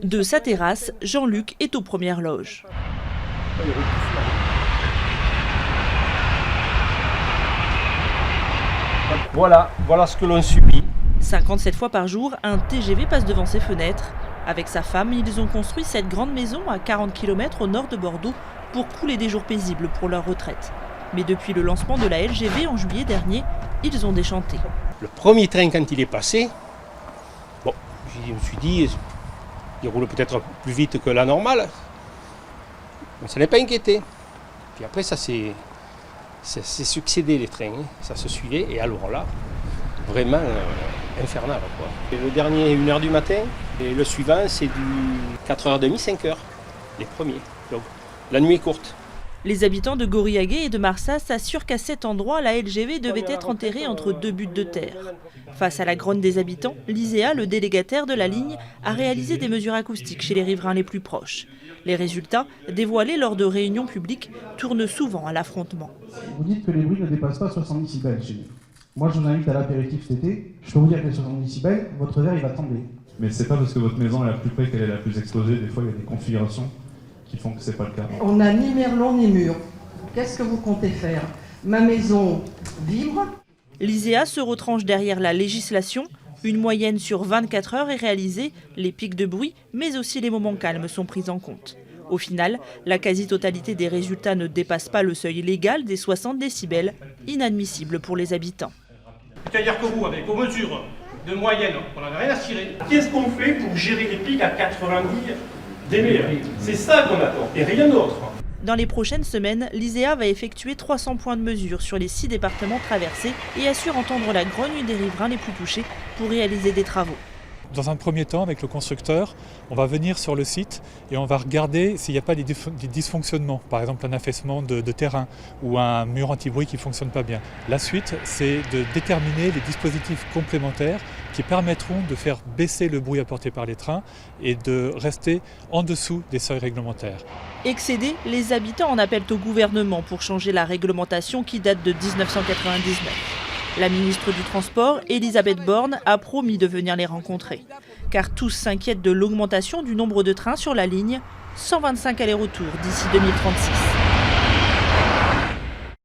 De sa terrasse, Jean-Luc est aux premières loges. Voilà ce que l'on subit. 57 fois par jour, un TGV passe devant ses fenêtres. Avec sa femme, ils ont construit cette grande maison à 40 km au nord de Bordeaux pour couler des jours paisibles pour leur retraite. Mais depuis le lancement de la LGV en juillet dernier, ils ont déchanté. Le premier train, quand il est passé, je me suis dit, il roule peut-être plus vite que la normale. Mais ça n'est pas inquiété. Puis après, ça s'est succédé les trains, ça se suivait. Et alors là, vraiment infernal, quoi. Et le dernier, 1h du matin, et le suivant, c'est du 4h30, 5h, les premiers. Donc la nuit est courte. Les habitants de Goriaguet et de Marsas s'assurent qu'à cet endroit, la LGV devait être enterrée entre deux buttes de terre. Face à la grogne des habitants, l'ISEA, le délégataire de la ligne, a réalisé des mesures acoustiques chez les riverains les plus proches. Les résultats, dévoilés lors de réunions publiques, tournent souvent à l'affrontement. Vous dites que les bruits ne dépassent pas 60 décibels chez nous. Moi, je vous invite à l'apéritif cet été. Je peux vous dire que les 60 décibels, votre verre, il va trembler. Mais c'est pas parce que votre maison est la plus près qu'elle est la plus exposée. Des fois, il y a des configurations qui font que c'est pas le cas. On n'a ni merlon ni mur. Qu'est-ce que vous comptez faire? Ma maison vibre. L'ISEA se retranche derrière la législation. Une moyenne sur 24 heures est réalisée. Les pics de bruit, mais aussi les moments calmes sont pris en compte. Au final, la quasi-totalité des résultats ne dépasse pas le seuil légal des 60 décibels, inadmissible pour les habitants. C'est-à-dire que vous, avec vos mesures de moyenne, on n'en a rien à cirer. Qu'est-ce qu'on fait pour gérer les pics à 90 dB? C'est ça qu'on attend, et rien d'autre. Dans les prochaines semaines, l'ISEA va effectuer 300 points de mesure sur les 6 départements traversés et assure entendre la grogne des riverains les plus touchés pour réaliser des travaux. Dans un premier temps, avec le constructeur, on va venir sur le site et on va regarder s'il n'y a pas des dysfonctionnements, par exemple un affaissement de terrain ou un mur anti-bruit qui ne fonctionne pas bien. La suite, c'est de déterminer les dispositifs complémentaires qui permettront de faire baisser le bruit apporté par les trains et de rester en dessous des seuils réglementaires. Excédés, les habitants en appellent au gouvernement pour changer la réglementation qui date de 1999. La ministre du Transport, Elisabeth Borne, a promis de venir les rencontrer. Car tous s'inquiètent de l'augmentation du nombre de trains sur la ligne, 125 allers-retours d'ici 2036.